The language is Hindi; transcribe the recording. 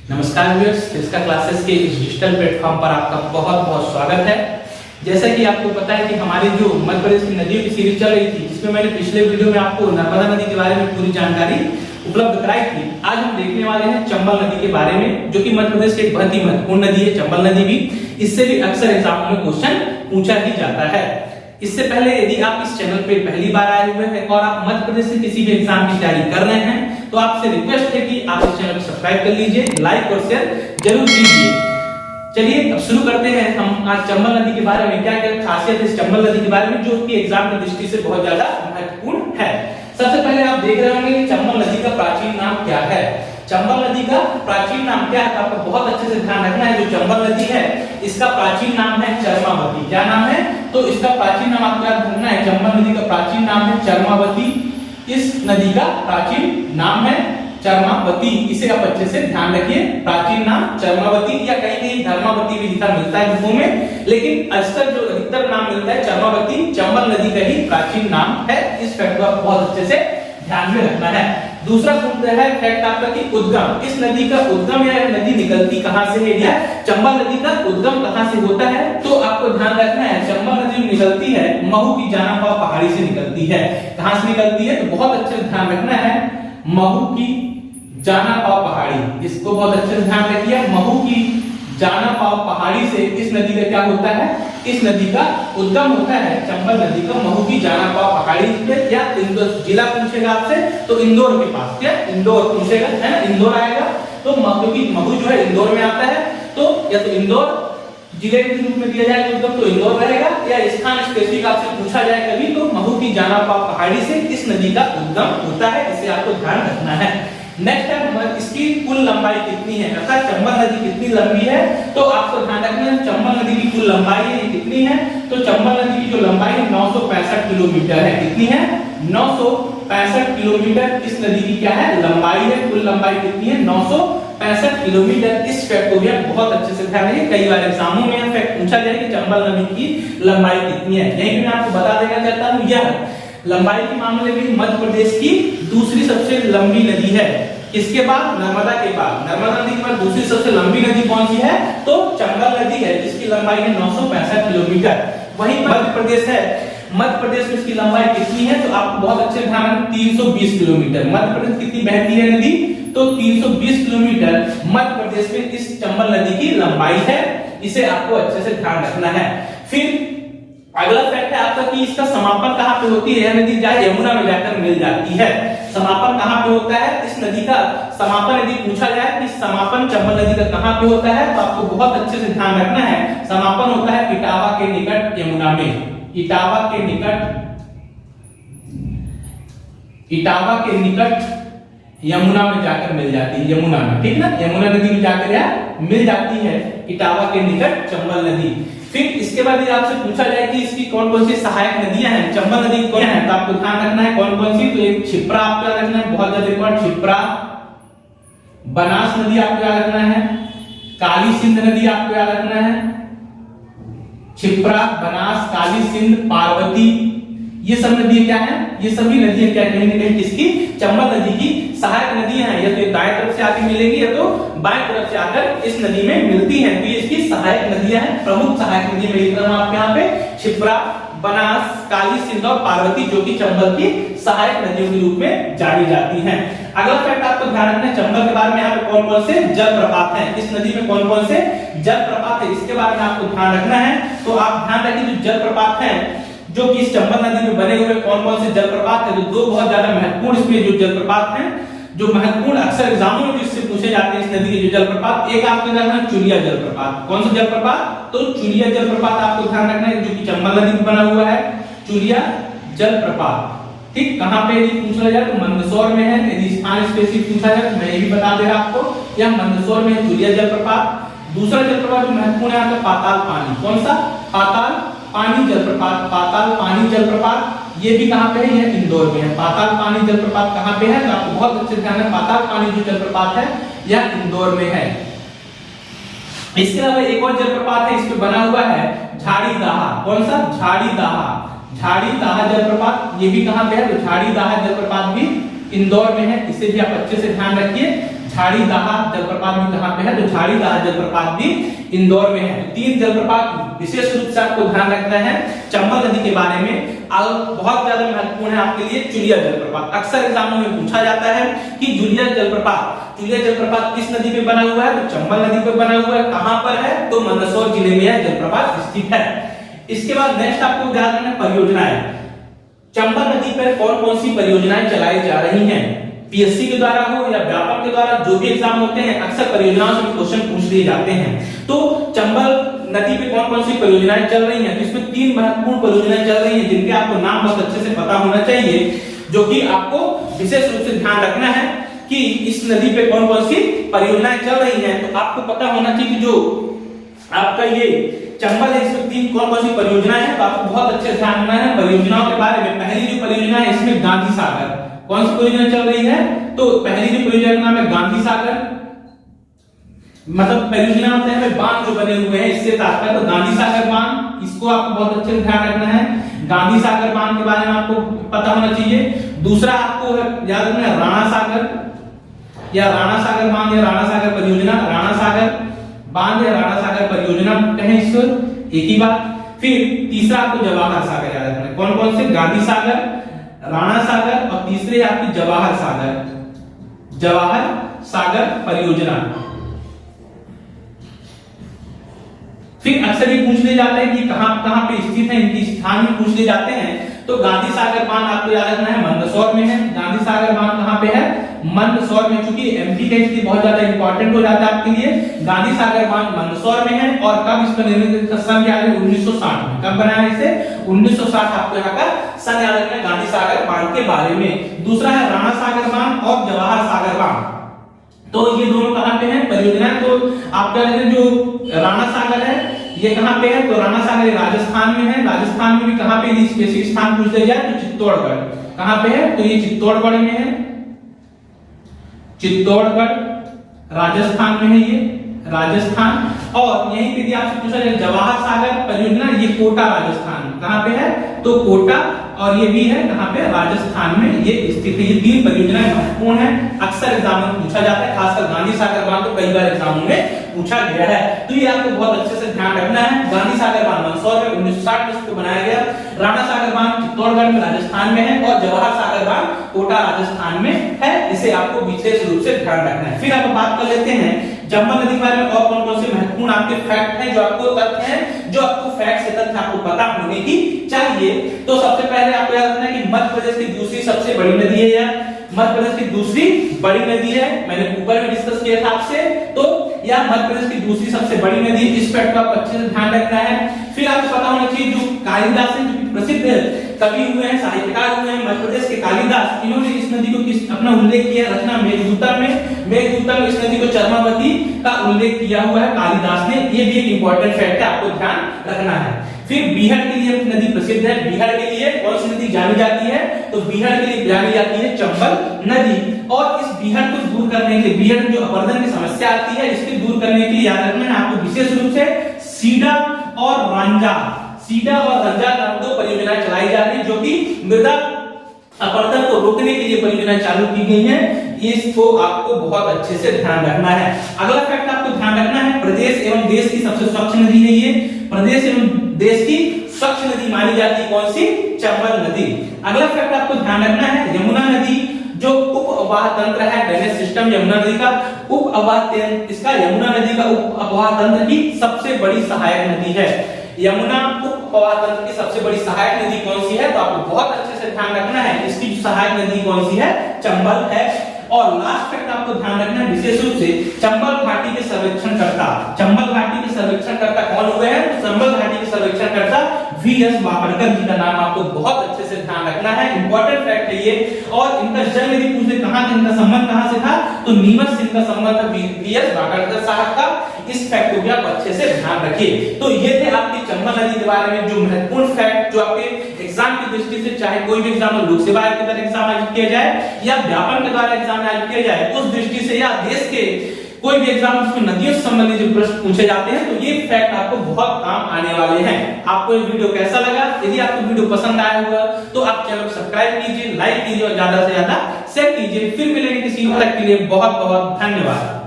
नमस्कार व्यूअर्स, इसका क्लासेस के इस डिजिटल प्लेटफॉर्म पर आपका बहुत बहुत स्वागत है। जैसा कि आपको पता है कि हमारी जो मध्य प्रदेश की नदियों की सीरीज चल रही थी, जिसमें मैंने पिछले वीडियो में आपको नर्मदा नदी के बारे में पूरी जानकारी उपलब्ध कराई थी। आज हम देखने वाले हैं चंबल नदी के बारे में, जो कि मध्य प्रदेश की एक बहुत ही महत्वपूर्ण नदी है। चंबल नदी भी इससे भी अक्सर एग्जाम में क्वेश्चन पूछा ही जाता है। इससे पहले यदि आप इस चैनल पे पहली बार आए हुए हैं और आप मध्य प्रदेश से किसी भी एग्जाम की तैयारी कर रहे हैं, तो आपसे रिक्वेस्ट है कि आप इस चैनल को सब्सक्राइब कर लीजिए, लाइक और शेयर जरूर कीजिए। चलिए अब शुरू करते हैं। हम आज चंबल नदी के बारे में क्या क्या खासियत है इस चंबल नदी के बारे में, जो कि एग्जाम की दृष्टि से बहुत ज्यादा महत्वपूर्ण है। सबसे पहले आप देख रहे होंगे कि चंबल नदी का प्राचीन नाम क्या है। चंबल नदी का प्राचीन नाम क्या है, आपको बहुत अच्छे से ध्यान रखना है। जो चंबल नदी है, इसका प्राचीन नाम है चरमावती। क्या नाम है? तो इसका प्राचीन नाम आपको याद रखना है। चंबल नदी का प्राचीन नाम है चरमावती। इस नदी का प्राचीन नाम है चरमावती। इसे आप अच्छे से ध्यान रखिए। प्राचीन नाम चरमावती, या कहीं कहीं धर्मावती भी लिखा मिलता है बुकों में, लेकिन अक्सर जो अधिकतर नाम मिलता है चरमावती, चंबल नदी का ही प्राचीन नाम है। इस फैक्ट को आप बहुत अच्छे से ध्यान में रखना है। दूसरा है फैक्ट आपका कि उद्गम। इस नदी का उद्गम या नदी निकलती कहां से है, या चंबल नदी का उद्गम कहां से होता है, तो आपको ध्यान रखना है। चंबल नदी निकलती है महू की जानापाव पहाड़ी से निकलती है। कहां से निकलती है, तो बहुत अच्छे से ध्यान रखना है। महू की जानापाव पहाड़ी, इसको बहुत अच्छे से ध्यान रखिए। महू की जानापाव पहाड़ी से इस नदी का क्या होता है, इस नदी का उद्गम होता है। चंबल नदी का महू की जानापाव पहाड़ी पे, या इंदौर जिला पूछेगा आपसे तो इंदौर के पास, क्या इंदौर पूछेगा, है ना, इंदौर आएगा। तो क्योंकि महू जो है इंदौर में आता है, तो या तो इंदौर जिले के रूप में दिया जाए उद्गम तो इंदौर रहेगा, या स्थान स्पेसिफिक आपसे पूछा जाए कभी तो महू की जानापाव पहाड़ी से इस नदी का उद्गम होता है। इसे आपको ध्यान रखना है। नेक्स्ट है इसकी कुल लंबाई कितनी है, अर्थात चंबल नदी कितनी लंबी है, तो आपको ध्यान रखना है। चंबल नदी की कुल लंबाई है कितनी है, तो चंबल नदी की जो लंबाई है 965 किलोमीटर है। कितनी है? 965 किलोमीटर इस नदी की क्या है, लंबाई है। कुल लंबाई कितनी है? 965 किलोमीटर। इस फैक्ट को भी आप बहुत अच्छे से ध्यान रखिए। कई बार एग्जामों में फैक्ट पूछा जाए कि चंबल नदी की लंबाई कितनी है। यही मैं आपको बता देना चाहता हूं, यह लंबाई के मामले में मध्य प्रदेश की दूसरी सबसे लंबी नदी है। इसके बाद नर्मदा के बाद, नर्मदा नदी के बाद दूसरी सबसे लंबी नदी कौन सी है, तो चंबल नदी है, जिसकी लंबाई है 965 किलोमीटर। वहीं मध्य प्रदेश है, मध्य प्रदेश में इसकी लंबाई कितनी है, तो आपको बहुत अच्छे ध्यान रखना, 320 किलोमीटर। मध्य प्रदेश कितनी बहती है नदी, तो 320 किलोमीटर मध्य प्रदेश में इस चंबल नदी की लंबाई है। इसे आपको अच्छे से ध्यान रखना है। फिर अगला फैक्ट है आपका कि इसका समापन कहां पे होती है। यह नदी जाए यमुना में जाकर मिल जाती है। समापन कहां पे होता है, इस नदी का समापन यदि पूछा जाए कि समापन चंबल नदी का कहां पे होता है, तो आपको बहुत अच्छे से ध्यान रखना है। समापन होता है इटावा के निकट यमुना में। इटावा के निकट, इटावा के निकट यमुना में जाकर मिल जाती है। यमुना में, ठीक ना, यमुना नदी में जाकर यह मिल जाती है, इटावा के निकट चंबल नदी। फिर इसके बाद यदि आपसे पूछा जाए कि इसकी कौन कौन सी सहायक नदियां हैं, चंबल नदी कौन है, तो आपको ध्यान रखना है कौन कौन सी। तो एक क्षिप्रा आपको याद रखना है, बहुत ज्यादा इंपॉर्टेंट, क्षिप्रा। बनास नदी आपको याद रखना है। काली सिंध नदी आपको याद रखना है। क्षिप्रा, बनास, काली सिंध, पार्वती, ये सब नदियां क्या हैं, ये सभी नदियां क्या कहीं ना कहीं किसकी, चंबल नदी की सहायक नदियां हैं। या तो दाएं तरफ से आके मिलेंगी, या तो बाएं तरफ से आकर इस नदी में मिलती हैं। तो ये इसकी सहायक नदियां हैं। प्रमुख सहायक नदी में लिख रहा हूं आपके यहाँ पे, क्षिप्रा, बनास, काली सिंध और पार्वती, जो कि चंबल की सहायक नदियों के रूप में जानी जाती हैं। अगला फैक्ट आपको ध्यान रखना है चंबल के बारे में, यहाँ पे कौन कौन से जलप्रपात हैं, इस नदी में कौन कौन से जलप्रपात है, इसके बारे में आपको ध्यान रखना है। तो आप ध्यान रखिए, जो जलप्रपात है जो कि इस चंबल नदी में बने हुए कौन कौन से जलप्रपात है, तो दो बहुत ज्यादा महत्वपूर्ण इसमें जो जलप्रपात हैं, जो महत्वपूर्ण अक्सर एग्जामों में इससे पूछे जाते हैं इस नदी के जो जलप्रपात। एक आपको ध्यान रखना, चुलिया जलप्रपात। कौन सा जलप्रपात, तो चुलिया जलप्रपात आपको ध्यान रखना है, जो कि चंबल नदी में बना हुआ है, चुलिया जलप्रपात। ठीक, कहां पे यदि पूछा जाए तो मंदसौर में है। यदि स्थान स्पेसिफिक पूछा जाए तो मैं ये भी बता दे रहा आपको, यह मंदसौर में है चुलिया जलप्रपात। दूसरा जलप्रपात जो महत्वपूर्ण है आपका पाताल पानी। कौन सा, पाताल पानी जलप्रपात। पाताल पानी जलप्रपात ये भी कहां पे है, यह इंदौर में है। पाताल पानी जलप्रपात कहां पे है, तो आपको बहुत अच्छे से ध्यान है, पाताल पानी जो जलप्रपात है यह इंदौर में है। इसके अलावा एक और जलप्रपात है, इस पे बना हुआ है झाड़ी दाहा। कौन सा, झाड़ी दाहा। झाड़ी दाहा जलप्रपात, ये भी कहां पे है, तो झाड़ी दाहा जलप्रपात भी इंदौर में है। इसे भी आप अच्छे से ध्यान रखिए। झाड़ीदाह जलप्रपात भी कहां पे है? तो झाड़ीदाह जलप्रपात भी इंदौर में है। तो 3 जलप्रपात विशेष रूप से आपको ध्यान रखना है चंबल नदी के बारे में। बहुत ज्यादा महत्वपूर्ण है आपके लिए चुलिया जलप्रपात। अक्सर एग्जामों में पूछा जाता है कि चुलिया जलप्रपात किस नदी पे बना हुआ है? तो चंबल नदी पे बना हुआ है। कहां पर है? तो मंदसौर जिले में यह जलप्रपात स्थित है। इसके बाद नेक्स्ट आपको ध्यान रखना परियोजनाएं। चंबल नदी पर कौन-कौन सी परियोजनाएं चलाई जा रही हैं? पीएससी के द्वारा हो या व्यापक के द्वारा, जो भी एग्जाम होते हैं अक्सर परियोजनाओं से क्वेश्चन पूछ लिए जाते हैं। तो चंबल नदी पे कौन-कौन सी परियोजनाएं चल रही हैं? तो इसमें 3 महत्वपूर्ण परियोजनाएं चल रही हैं जिनके आपको नाम बहुत अच्छे से पता होना चाहिए, जो कि आपको विशेष रूप से ध्यान रखना है कि इस नदी पे कौन-कौन सी परियोजनाएं चल रही हैं। तो आपको पता होना चाहिए कि जो आपका ये चंबल है इसमें 3 कौन-कौन सी परियोजनाएं हैं। तो आपको बहुत अच्छे से ध्यान रखना है परियोजनाओं के बारे में। पहली जो परियोजना है इसमें गांधी सागर, कौन सी परियोजना चल रही है? तो पहली जो परियोजना का नाम है गांधी सागर, मतलब परियोजना होते हैं बांध जो बने हुए हैं, इससे तात्पर्य तो गांधी सागर बांध, इसको आपको बहुत अच्छे से ध्यान रखना है। गांधी सागर बांध के बारे में आपको पता होना चाहिए। दूसरा आपको याद रखना है राणा सागर या राणा सागर बांध या राणा सागर परियोजना, राणा सागर बांध या राणा सागर परियोजना कहें इसको, एक ही बात। फिर तीसरा आपको जवाहर सागर याद रखना है। कौन कौन से? गांधी सागर, राणा सागर और तीसरे आपकी जवाहर सागर परियोजना। फिर अक्सर ये पूछ ले जाते हैं कि कहां पे स्थित है, इनकी स्थान भी पूछ ले जाते हैं। तो गांधी सागर बांध आपको याद रखना है मंदसौर में है। गांधी सागर बांध कहां पे है? मंदसौर में। चूंकि एमपी का इसलिए बहुत ज्यादा इंपॉर्टेंट हो जाता है आपके लिए। गांधी सागर बांध मंदसौर में है। और कब इसका निर्मित सन याद है? 1960 में। कब बनाया इसे? 1960। आपको यहाँ का सन याद रखना है गांधी सागर बांध के बारे में। दूसरा है राणा सागर बांध और जवाहर सागर बांध। तो ये दोनों कहां पे हैं परियोजनाएं? तो आप कह रहे हैं जो राणा सागर है ये कहां पे है? तो राणा सागर राजस्थान में है। राजस्थान में भी कहां पे स्पेसिफिक स्थान पूछ लिया जाए तो चित्तौड़गढ़। कहां पे है? तो ये चित्तौड़गढ़ में है। चित्तौड़गढ़ राजस्थान में है, ये राजस्थान। और यहीं पे भी आपसे पूछा जाए जवाहर सागर परियोजना, ये कोटा राजस्थान। कहां पे है? तो कोटा। और ये भी है कहां पे? राजस्थान में ये स्थित है। ये 3 परियोजनाएं महत्वपूर्ण हैं, अक्सर एग्जाम में पूछा जाता है। खासकर गांधी सागर बांध तो कई बार एग्जामों में पूछा गया है। तो ये आपको बहुत अच्छे से ध्यान रखना है। गांधी सागर बांध मंदसौर में 1960 में इसको बनाया गया। राणा सागर बांध चित्तौड़गढ़ में राजस्थान में है और जवाहर सागर बांध कोटा राजस्थान में है। इसे आपको विशेष रूप से ध्यान रखना है। फिर आप बात कर लेते हैं चंबल नदी के बारे में और कौन-कौन से महत्वपूर्ण आपके फैक्ट हैं, जो आपको तथ्य हैं, जो आपको फैक्ट से तथ्य आपको पता होने की चाहिए। तो सबसे पहले आपको याद रखना है कि मध्य प्रदेश की दूसरी सबसे बड़ी नदी है या मध्य प्रदेश की दूसरी बड़ी नदी है। मैंने ऊपर भी डिस्कस किया था आपसे। तो यह मध्य प्रदेश की दूसरी सबसे बड़ी नदी है। इस फैक्ट को आपको अच्छे से ध्यान रखना है। फिर आपको पता होना चाहिए जो कालिदास हैं, जो प्रसिद्ध कवि हुए हैं, साहित्यकार हुए हैं मध्य प्रदेश के कालिदास, इन्होंने इस नदी को किस अपना उल्लेख किया रचना मेघदूतम में। मेघदूतम में इस नदी को चर्मावती का उल्लेख किया हुआ है कालिदास ने। ये भी एक इंपॉर्टेंट फैक्ट है, आपको ध्यान रखना है। फिर बीहड़ के लिए नदी प्रसिद्ध है। बीहड़ के लिए कौन सी नदी जानी जाती है? तो बीहड़ के लिए जानी जाती है चंबल नदी। और इस बीहड़ को दूर करने के लिए, बीहड़ जो अपरदन की समस्या आती है, इसके दूर करने के लिए याद रखना है आपको विशेष रूप से सीडा और रंजा नाम 2 परियोजनाएं चलाई जा रही है, जो कि मृदा अपरदन को रोकने के लिए परियोजनाएं चालू की गई हैं। इसको आपको बहुत अच्छे से ध्यान रखना है। अगला फैक्ट आपको ध्यान रखना है प्रदेश एवं देश की सबसे स्वच्छ नदी है ये। प्रदेश एवं देश की स्वच्छ नदी मानी जाती है कौन सी? चंबल नदी। अगला फैक्ट आपको ध्यान रखना है यमुना नदी जो उप अववाह तंत्र है, ड्रेनेज सिस्टम यमुना नदी का उप अववाह इसका यमुना नदी का उप अववाह तंत्र की सबसे बड़ी सहायक नदी है। यमुना उप अववाह तंत्र की सबसे बड़ी सहायक नदी कौन सी है? तो आपको बहुत अच्छे से ध्यान रखना है इसकी सहायक नदी कौन सी है? चंबल है। और लास्ट फैक्ट आपको ध्यान रखना है विशेष रूप से चंबल घाटी के सर्वेक्षणकर्ता कौन हुए हैं? तो चंबल घाटी के सर्वेक्षणकर्ता वीएस वाकड़कर जी का नाम आपको बहुत अच्छे से ध्यान रखना है। इंपॉर्टेंट फैक्ट है ये। और इनका जन्म यदि पूछे कहां था, इनका संबंध कहां से था? तो नीमच से इनका संबंध था वीएस वाकड़कर साहब का। इस फैक्ट को भी आप अच्छे से ध्यान रखिए। तो ये थे आपके चंबल नदी के बारे में जो महत्वपूर्ण फैक्ट, जो आपके एग्जाम की दृष्टि से, चाहे कोई भी एग्जाम लोक सेवा आयोग के द्वारा एग्जाम आयोजित किया जाए या व्यापक के द्वारा एग्जाम आयोजित किया जाए, उस दृष्टि से या देश के कोई भी एग्जाम जिसमें नदियों से संबंधित जो प्रश्न पूछे जाते हैं तो ये फैक्ट आपको बहुत काम आने वाले हैं। आपको ये वीडियो कैसा लगा? यदि आपको वीडियो पसंद आया हुआ तो आप चैनल को सब्सक्राइब कीजिए, लाइक कीजिए और ज्यादा से ज्यादा शेयर कीजिए। फिर मिलेंगे किसी तक के लिए बहुत बहुत धन्यवाद।